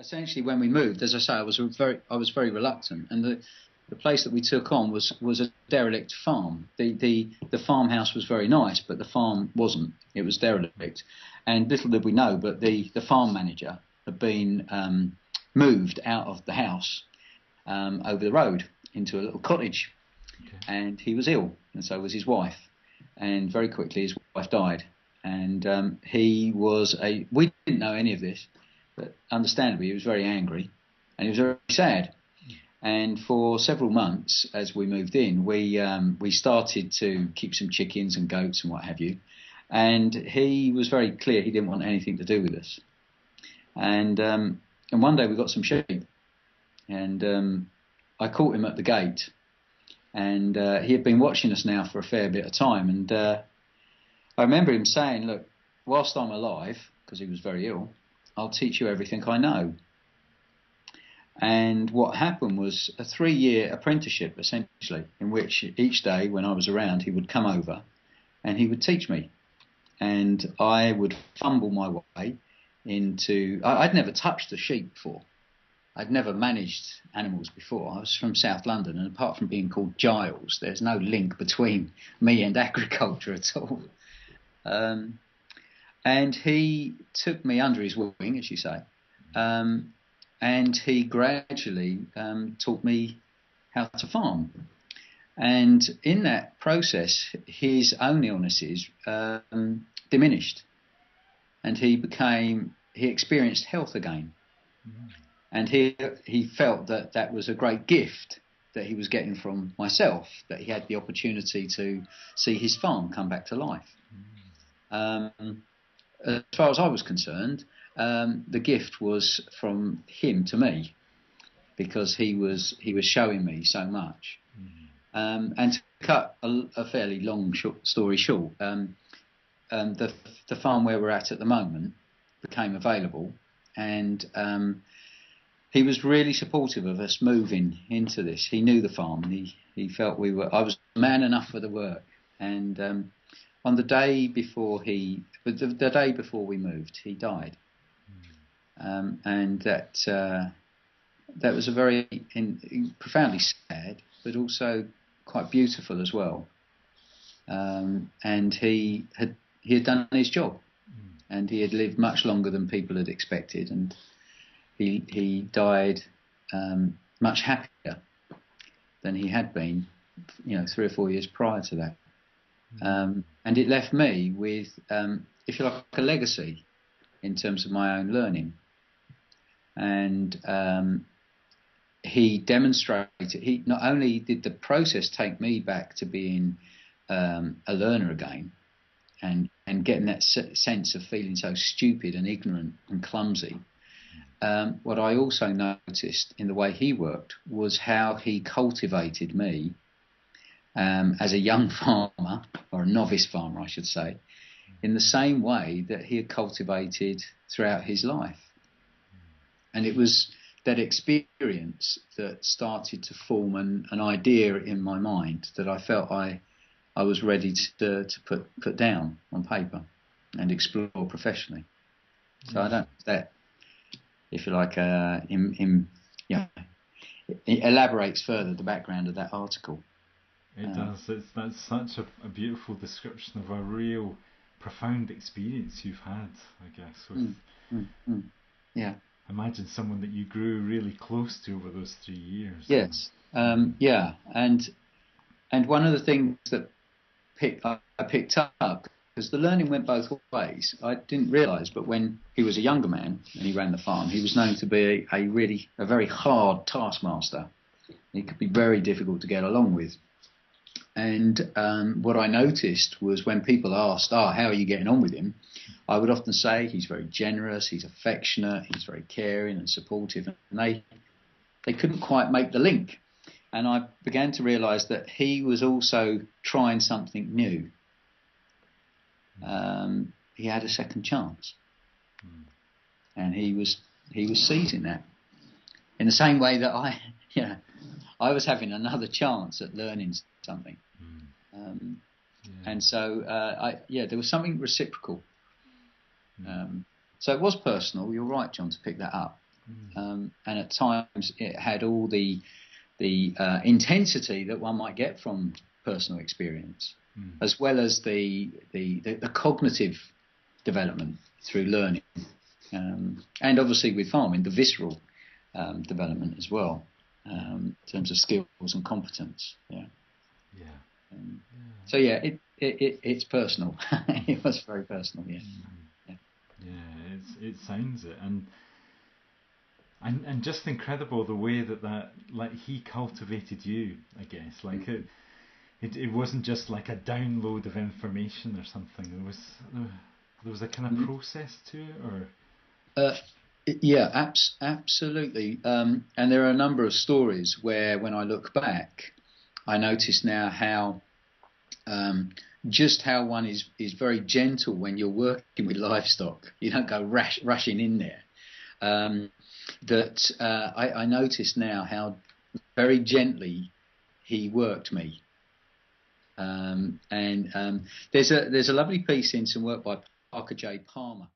essentially when we moved, as I say, I was very reluctant, and the place that we took on was a derelict farm. The farmhouse was very nice, but the farm wasn't. It was derelict, and little did we know, but the farm manager had been moved out of the house over the road into a little cottage, and he was ill, and so was his wife, and very quickly his wife died, and we didn't know any of this, but understandably he was very angry, and he was very sad. And for several months, as we moved in, we started to keep some chickens and goats and what have you. And he was very clear he didn't want anything to do with us. And one day we got some sheep, and I caught him at the gate. And he had been watching us now for a fair bit of time. And I remember him saying, "Look, whilst I'm alive," because he was very ill, "I'll teach you everything I know." And what happened was a 3-year apprenticeship, essentially, in which each day when I was around, he would come over and he would teach me. And I would fumble my way into... I'd never touched a sheep before. I'd never managed animals before. I was from South London, and apart from being called Giles, there's no link between me and agriculture at all. And he took me under his wing, as you say, and he gradually taught me how to farm. And in that process, his own illnesses diminished, and he experienced health again. Mm. And he felt that was a great gift that he was getting from myself, that he had the opportunity to see his farm come back to life. Mm. As far as I was concerned, the gift was from him to me, because he was showing me so much. Mm. And to cut a fairly long story short, the farm where we're at the moment became available, and he was really supportive of us moving into this. He knew the farm, and he felt I was man enough for the work. And on the day before the day before we moved, he died. And that was a very profoundly sad, but also quite beautiful as well. And he had done his job, and he had lived much longer than people had expected, and he died much happier than he had been, 3 or 4 years prior to that. And it left me with, if you like, a legacy in terms of my own learning. And he demonstrated, he not only did the process take me back to being a learner again, and getting that sense of feeling so stupid and ignorant and clumsy, what I also noticed in the way he worked was how he cultivated me as a young farmer, or a novice farmer I should say, in the same way that he had cultivated throughout his life. And it was that experience that started to form an idea in my mind that I felt I was ready to put down on paper and explore professionally. So I don't know if that, if you like, it elaborates further the background of that article. It does. That's such a beautiful description of a real profound experience you've had, I guess. With Yeah. Imagine someone that you grew really close to over those 3 years. Yes. Yeah. And one of the things that I picked up, because the learning went both ways. I didn't realise, but when he was a younger man and he ran the farm, he was known to be a very hard taskmaster. He could be very difficult to get along with. And what I noticed was when people asked, how are you getting on with him? I would often say he's very generous, he's affectionate, he's very caring and supportive. And they couldn't quite make the link. And I began to realise that he was also trying something new. He had a second chance. And he was seizing that. In the same way that I was having another chance at learning something. And so, there was something reciprocal. So it was personal. You're right, John, to pick that up. and at times it had all the intensity that one might get from personal experience, as well as the cognitive development through learning, and obviously with farming, the visceral development as well, in terms of skills and competence. So it's personal. It was very personal. It sounds it, and just incredible the way that like he cultivated you, I guess. Like it wasn't just like a download of information or something. There was a kind of process to it, or absolutely. And there are a number of stories where, when I look back, I notice now how just how one is very gentle when you're working with livestock. You don't go rushing in there. I notice now how very gently he worked me. There's a lovely piece in some work by Parker J. Palmer.